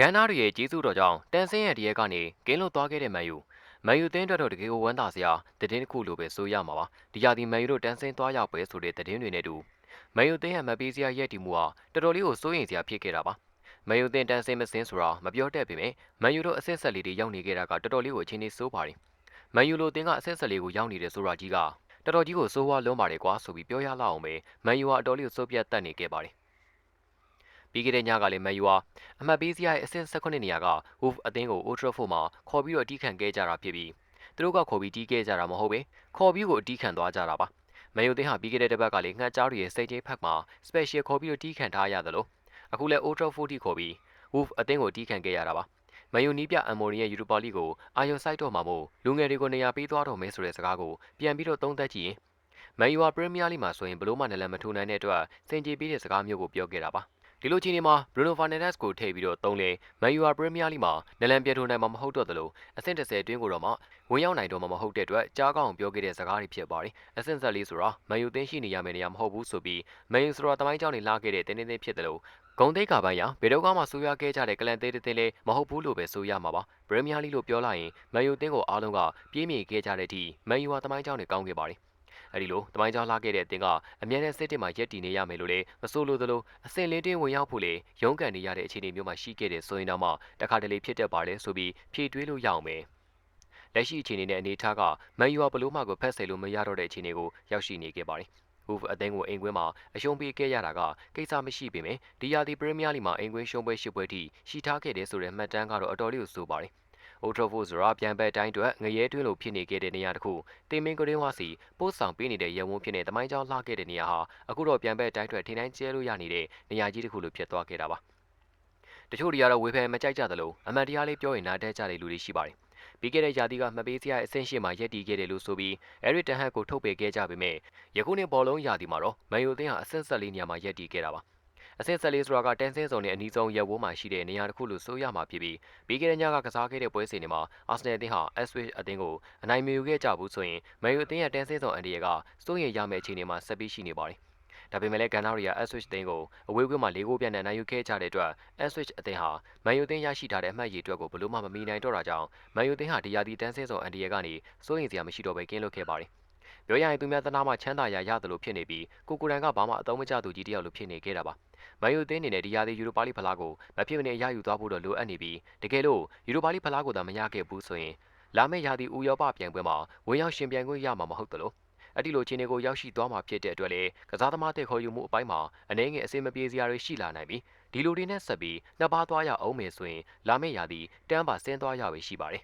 ကန်းနာတွေရဲ့ကျေးဇူးတော်ကြောင့်တန်ဆင်းရဲ့တရက်ကနေကင်းလွတ်သွားခဲ့တဲ့မန်ယူသင်းအတွက်တော့တကယ်ကိုဝမ်းသာစရာသတင်းတစ်ခုလိုပဲဆိုရမှာပါဒီရာသီမန်ယူတို့တန်ဆင်းသွားရောက်ပဲဆိုတဲ့သတင်းတွေနဲ့တူမန်ယူသင်းရဲ့မပေးစရာရက်တီမှုဟာတော်တော်လေးကိုစိုးရိမ်စရာဖြစ်ခဲ့တာပါမန်ယူသင်းတန်ဆင်းမစင်းဆိုတာမပြောတတ်ပေမဲ့မန်ယူတို့အဆင့်ဆက်လေးတွေရောက်နေခဲ့တာကတော်တော်လေးကိုအခြေအနေဆိုးပါတယ်မန်ယူလိုသင်းကအဆင့်ဆက်လေးကိုရောက်နေတဲ့ဆိုတာကြီးကတော်တော်ကြီးကိုစိုးဝါးလွန်းပါတယ်ကွာဆိုပြီးပြောရလောက်အောင်ပဲမန်ယူဟာအတော်လေးကိုစိုးပြတ်တက်နေခဲ့ပါတယ်ပြီးခဲ့တဲ့ညကလည်းမန်ယူဟာအမှတ်ပေးစရာရဲ့အဆင့်18နေရာက Wolf အသင်းကို Old Trafford မှာခေါ်ပြီးတော့တီးခန့်ခဲ့ကြတာဖြစ်ပြီးသူတို့ကခေါ်ပြီးတီးခဲ့ကြတာမဟုတ်ပဲခေါ်ပြီးကိုတီးခန့်သွားကြတာပါမန်ယူသင်းဟာပြီးခဲ့တဲ့တစ်ပတ်ကလည်းငှက်ကြားတွေရဲ့စိတ်ကြီးဖက်မှာ Special ခေါ်ပြီးတော့တီးခန့်ထားရသလိုအခုလည်း Old Trafford ထိခေါ်ပြီး Wolf အသင်းကိုတီးခန့်ခဲ့ရတာပါမန်ယူနီးပြအမိုရီရဲ့ယူရိုပါလိကိုအာယုံစိုက်တော့မှာမို့လူငယ်တွေကိုနေရာပေးသွားတော့မယ်ဆိုတဲ့စကားကိုပြန်ပြီးတော့သုံးသပ်ကြည့်ရင်မန်ယူဟာပရီးမီးယားလိမှာဆိုရင်ဘလို့မှနလန်မထိုးနိုင်တဲ့အတွက်စင်ကြေပေးတဲ့စကားမျိုးကိုပြောခဲ့တာပါဒီလိုချိန်မှာဘရူနိုဖာနန်ဒက်စ်ကိုထည့်ပြီးတော့သုံးလေမန်ယူဟာပရီးမီးယားလိမှာနလန်ပြထိုးနိုင်မှာမဟုတ်တော့သလိုအဆင့်30အတွင်းကိုတော့မှဝင်ရောက်နိုင်တော့မှာမဟုတ်တဲ့အတွက်ကြားကောင်းပြောခဲ့တဲ့စကားတွေဖြစ်ပါတယ်အဆင့်ဆက်လေးဆိုတာမန်ယူသင်းရှိနေရမယ့်နေရာမဟုတ်ဘူးဆိုပြီးမန်ယူဆိုတာတမိုင်းကြောင်းနေလာခဲ့တဲ့တင်းတင်းဖြစ်တယ်လို့ဂုံသိက္ခာပိုင်းရဘယ်တော့မှဆိုးရွားခဲ့ကြတဲ့ကလန်သေးတဲ့လေးမဟုတ်ဘူးလို့ပဲဆိုရမှာပါပရီးမီးယားလိလို့ပြောလိုက်ရင်မန်ယူသင်းကိုအားလုံးကပြေးမြေခဲ့ကြတဲ့အထိမန်ယူဟာတမိုင်းကြောင်းနေကောင်းခဲ့ပါတယ်အဲဒီလိုတမိုင်းကြောင်းလာခဲ့တဲ့အသင်းကအမြဲတမ်းစစ်တစ်မှာရက်တည်နေရမယ်လို့လည်းမဆိုလို့သလိုအစင်လင်းတင်းဝင်ရောက်ဖို့လေရုန်းကန်နေရတဲ့အခြေအနေမျိုးမှာရှိခဲ့တဲ့ဆိုရင်တော့မှတခါတလေဖြစ်တတ်ပါတယ်ဆိုပြီးဖြည့်တွေးလို့ရအောင်ပဲလက်ရှိအခြေအနေနဲ့အနေအထားကမန်ယူဟာဘလို့မှကိုဖက်ဆယ်လို့မရတော့တဲ့အခြေအနေကိုရောက်ရှိနေခဲ့ပါတယ်Wolf အသင်းကိုအိမ်ကွင်းမှာအရှုံးပေးခဲ့ရတာကကိစ္စမရှိပေမဲ့ဒီရာသီပရီးမီးယားလိမှာအိမ်ကွင်းရှုံးပွဲ၈ပွဲထိရှိထားခဲ့တဲ့ဆိုတဲ့မှတ်တမ်းကတော့အတော်လေးကိုဆိုပါတယ်Old Trafford ဆိုတာပြန်ပက်တိုင်းအတွက်ငရဲတွင်းလိုဖြစ်နေခဲ့တဲ့နေရာတစ်ခုတင်မင်းကရင်းဝါစီပို့ဆောင်ပေးနေတဲ့ရဝုန်းဖြစ်နေတမိုင်းကြောင်းလှခဲ့တဲ့နေရာဟာအခုတော့ပြန်ပက်တိုင်းအတွက်ထိတိုင်းကျဲလို့ရနေတဲ့နေရာကြီးတစ်ခုလိုဖြစ်သွားခဲ့တာပါတချို့တွေကတော့ဝေဖန်မကြိုက်ကြသလိုအမှန်တရားလေးပြောရင်နားတဲကြတဲ့လူတွေရှိပါတယ်ပြီးခဲ့တဲ့ရာသီကမှတ်ပေးစရာအဆင့်ရှိမှရက်တီခဲ့တယ်လို့ဆိုပြီးအဲရစ်တန်ဟတ်ကိုထုတ်ပယ်ခဲ့ကြပေမဲ့ယခုနှစ်ဘောလုံးရာသီမှာတော့မန်ယူသင်းဟာအဆင့်ဆက်လေးနေရာမှာရက်တီခဲ့တာပါအဆင့်14ဆိုတာကတန်ဆင်းစုံနဲ့အနီးဆုံးရပ်ဝန်းမှာရှိတဲ့နေရာတစ်ခုလို့ဆိုရမှာဖြစ်ပြီးခဲ့တဲ့ညကကစားခဲ့တဲ့ပွဲစဉ်တွေမှာအာဆနယ်အသင်းဟာ Ipswich အသင်းကိုအနိုင်မယူခဲ့ကြဘူးဆိုရင်မန်ယူအသင်းရဲ့တန်ဆင်းစုံအန်ဒီရကစိုးရိမ်ရမယ့်အခြေအနေမှာဆက်ပြီးရှိနေပါတယ်။ဒါပေမဲ့လည်းကန်နာရီယာ Ipswich အသင်းကိုအဝေးကွင်းမှာ၄ဂိုးပြတ်နဲ့နိုင်ယူခဲ့ကြတဲ့အတွက် Ipswich အသင်းဟာမန်ယူအသင်းရရှိထားတဲ့အမှတ်ရည်အတွက်ကိုဘလို့မှမမီနိုင်တော့တာကြောင့်မန်ယူအသင်းဟာဒီရာသီတန်ဆင်းစုံအန်ဒီရကနေစိုးရိမ်စရာမရှိတော့ပဲကင်းလွတ်ခဲ့ပါတယ်။ပြောရရင်သူများသနာမှချမ်းသာရာရသလိုဖြစ်နေပြီးကိုရန်ကဘာမှအသုံးမကျသူကြီးတယောက်လိုဖြစ်နေခဲ့တာပါမန်ယူသင်းအနေနဲ့ဒီရာသီယူရိုပါလိဖလားကိုမဖြစ်မနေရယူသွားဖို့တော့လိုအပ်နေပြီးတကယ်လို့ယူရိုပါလိဖလားကိုသာမရခဲ့ဘူးဆိုရင်လာမယ့်ရာသီဥရောပပြိုင်ပွဲမှာဝင်ရောက်ရှင်ပြိုင်ခွင့်ရမှာမဟုတ်သလိုအဲ့ဒီလိုခြေနေကိုရောက်ရှိသွားမှာဖြစ်တဲ့အတွက်လေကစားသမားတဲ့ခေါ်ယူမှုအပိုင်းမှာအနေငယ်အစင်မပြေစရာတွေရှိလာနိုင်ပြီးဒီလိုတွေနဲ့ဆက်ပြီးနှစ်ပါးသွားရအောင်မယ်ဆိုရင်လာမယ့်ရာသီတန်းပါဆင်းသွားရပဲရှိပါတယ်